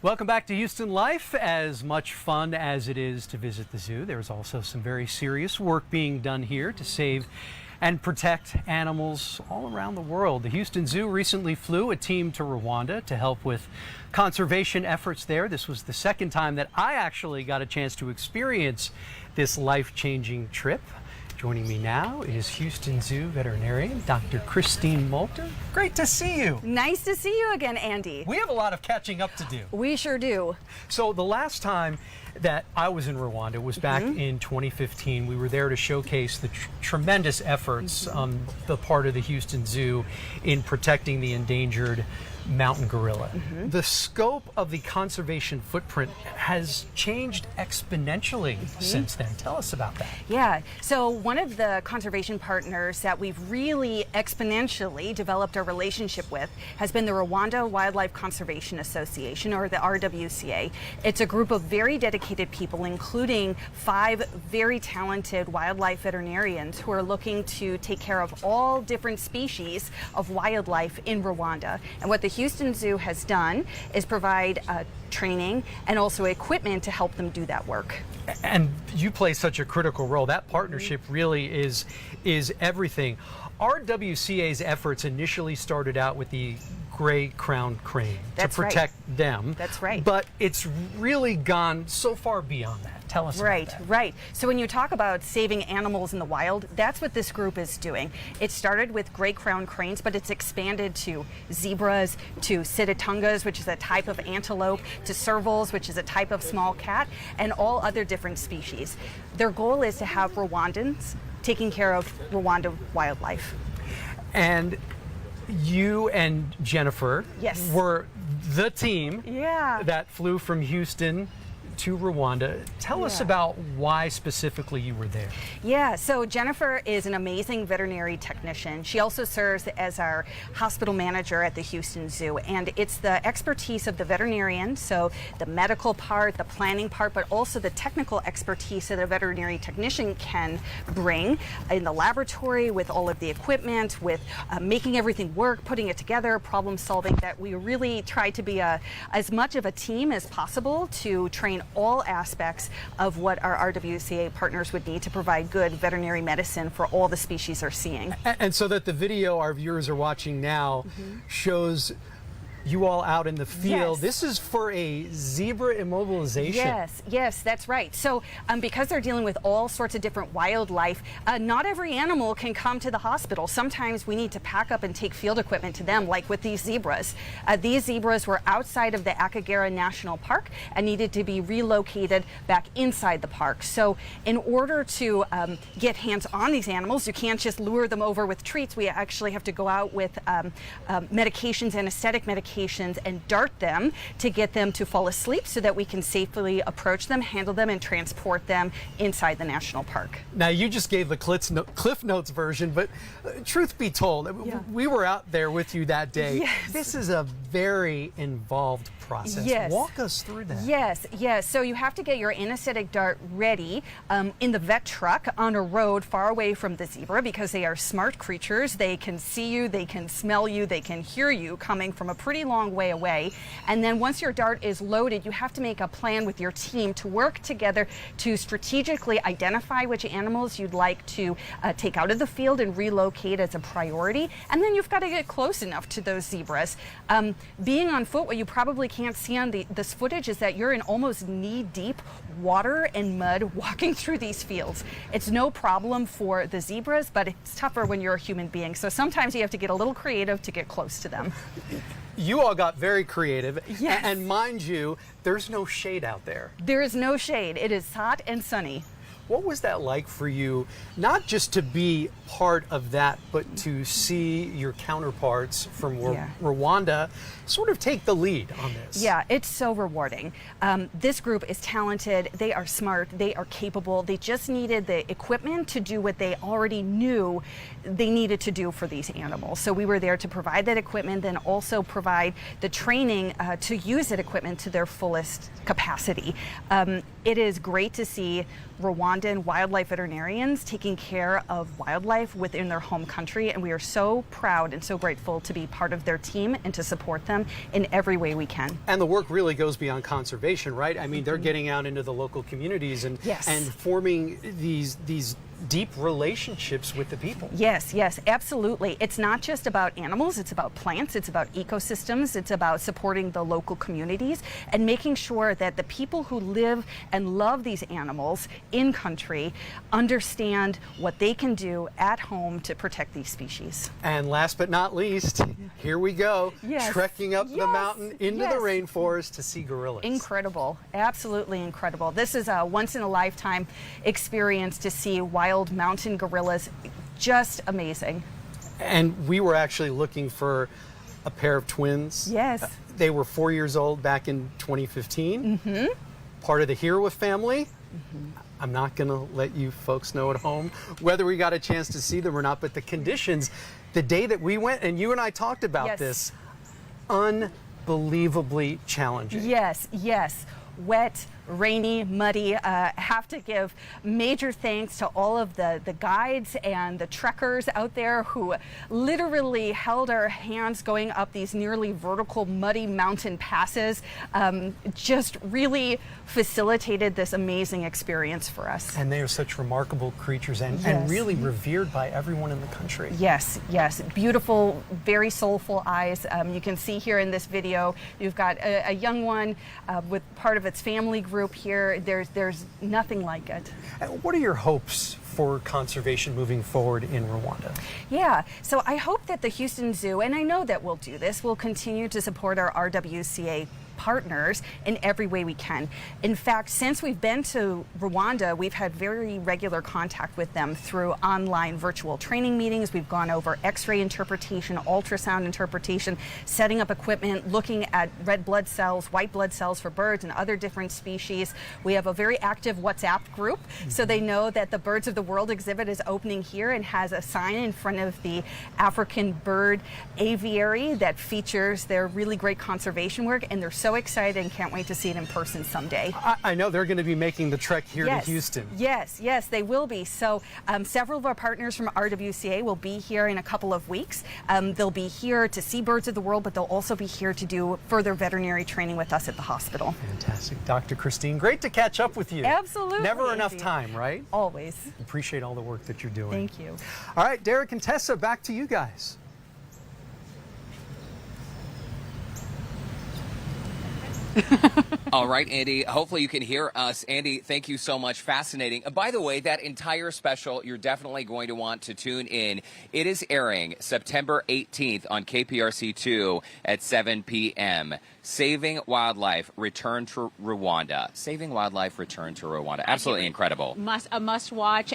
Welcome back to Houston Life. As much fun as it is to visit the zoo, there's also some very serious work being done here to save and protect animals all around the world. The Houston Zoo recently flew a team to Rwanda to help with conservation efforts there. This was the second time that I actually got a chance to experience this life-changing trip. Joining me now is Houston Zoo veterinarian Dr. Christine Moulter. Great to see you. Nice to see you again, Andy. We have a lot of catching up to do. We sure do. So the last time that I was in Rwanda was back in 2015. We were there to showcase the tremendous efforts on the part of the Houston Zoo in protecting the endangered mountain gorilla. The scope of the conservation footprint has changed exponentially since then. Tell us about that. Yeah, so one of the conservation partners that we've really exponentially developed our relationship with has been the Rwanda Wildlife Conservation Association, or the RWCA. It's a group of very dedicated people, including 5 very talented wildlife veterinarians who are looking to take care of all different species of wildlife in Rwanda. And what the Houston Zoo has done is provide training and also equipment to help them do that work. And you play such a critical role. That partnership really is everything. RWCA's efforts initially started out with the gray-crowned crane to protect them. That's right. But it's really gone so far beyond that. Tell us about that. Right. So when you talk about saving animals in the wild, that's what this group is doing. It started with gray-crowned cranes, but it's expanded to zebras, to sitatungas, which is a type of antelope, to servals, which is a type of small cat, and all other different species. Their goal is to have Rwandans taking care of Rwanda wildlife. And you and Jennifer were the team that flew from Houston to Rwanda. Tell us about why specifically you were there. Yeah, so Jennifer is an amazing veterinary technician. She also serves as our hospital manager at the Houston Zoo, and it's the expertise of the veterinarian, so the medical part, the planning part, but also the technical expertise that a veterinary technician can bring in the laboratory with all of the equipment, with making everything work, putting it together, problem solving, that we really try to be as much of a team as possible to train all aspects of what our RWCA partners would need to provide good veterinary medicine for all the species they're seeing. And so that the video our viewers are watching now shows you all out in the field. This is for a zebra immobilization. Yes, that's right. So because they're dealing with all sorts of different wildlife, not every animal can come to the hospital. Sometimes we need to pack up and take field equipment to them, like with these zebras. These zebras were outside of the Akagera National Park and needed to be relocated back inside the park. So in order to get hands on these animals, you can't just lure them over with treats. We actually have to go out with medications, anesthetic medications, and dart them to get them to fall asleep so that we can safely approach them, handle them, and transport them inside the national park. Now, you just gave the Cliff Notes version, but truth be told, we were out there with you that day. This is a very involved process. Walk us through that. Yes. So you have to get your anesthetic dart ready in the vet truck on a road far away from the zebra, because they are smart creatures. They can see you, they can smell you, they can hear you coming from a pretty long way away. And then once your dart is loaded, you have to make a plan with your team to work together to strategically identify which animals you'd like to take out of the field and relocate as a priority. And then you've got to get close enough to those zebras. Being on foot, what you probably can't see on this footage is that you're in almost knee-deep water and mud walking through these fields. It's no problem for the zebras, but it's tougher when you're a human being. So sometimes you have to get a little creative to get close to them. You all got very creative, and mind you, there's no shade out there. There is no shade. It is hot and sunny. What was that like for you, not just to be part of that, but to see your counterparts from Rwanda sort of take the lead on this? Yeah, it's so rewarding. This group is talented, they are smart, they are capable, they just needed the equipment to do what they already knew they needed to do for these animals. So we were there to provide that equipment, then also provide the training to use that equipment to their fullest capacity. It is great to see Rwanda Rwandan wildlife veterinarians taking care of wildlife within their home country, and we are so proud and so grateful to be part of their team and to support them in every way we can. And the work really goes beyond conservation, right? I mean, they're getting out into the local communities and forming these deep relationships with the people. Yes, yes, absolutely. It's not just about animals, it's about plants, it's about ecosystems, it's about supporting the local communities and making sure that the people who live and love these animals in country understand what they can do at home to protect these species. And last but not least, here we go, trekking up the mountain into the rainforest to see gorillas. Incredible, absolutely incredible. This is a once-in-a-lifetime experience to see wild mountain gorillas. Just amazing. And we were actually looking for a pair of twins. Yes. They were 4 years old back in 2015. Part of the Hirwa family. I'm not going to let you folks know at home whether we got a chance to see them or not, but the conditions, the day that we went, and you and I talked about this, unbelievably challenging. Yes, yes. Wet, rainy, muddy. Have to give major thanks to all of the guides and the trekkers out there who literally held our hands going up these nearly vertical muddy mountain passes. Just really facilitated this amazing experience for us. And they are such remarkable creatures and really revered by everyone in the country. Yes, yes. Beautiful, very soulful eyes. You can see here in this video, you've got a young one with part of its family group here. There's nothing like it. What are your hopes for conservation moving forward in Rwanda? Yeah, so I hope that the Houston Zoo, and I know that we'll do this, will continue to support our RWCA partners in every way we can. In fact, since we've been to Rwanda, we've had very regular contact with them through online virtual training meetings. We've gone over X-ray interpretation, ultrasound interpretation, setting up equipment, looking at red blood cells, white blood cells for birds and other different species. We have a very active WhatsApp group, so they know that the Birds of the World exhibit is opening here and has a sign in front of the African bird aviary that features their really great conservation work, and they're so excited and can't wait to see it in person someday. I know they're going to be making the trek here to Houston. Yes, yes, they will be. So several of our partners from RWCA will be here in a couple of weeks. They'll be here to see Birds of the World, but they'll also be here to do further veterinary training with us at the hospital. Fantastic. Dr. Christine, great to catch up with you. Absolutely. Never enough time, right? Always. Appreciate all the work that you're doing. Thank you. All right, Derek and Tessa, back to you guys. All right, Andy, hopefully you can hear us. Andy, thank you so much. Fascinating. By the way, that entire special, you're definitely going to want to tune in. It is airing September 18th on KPRC2 at 7 p.m. Saving Wildlife, Return to Rwanda. Saving Wildlife, Return to Rwanda. Absolutely incredible. A must watch.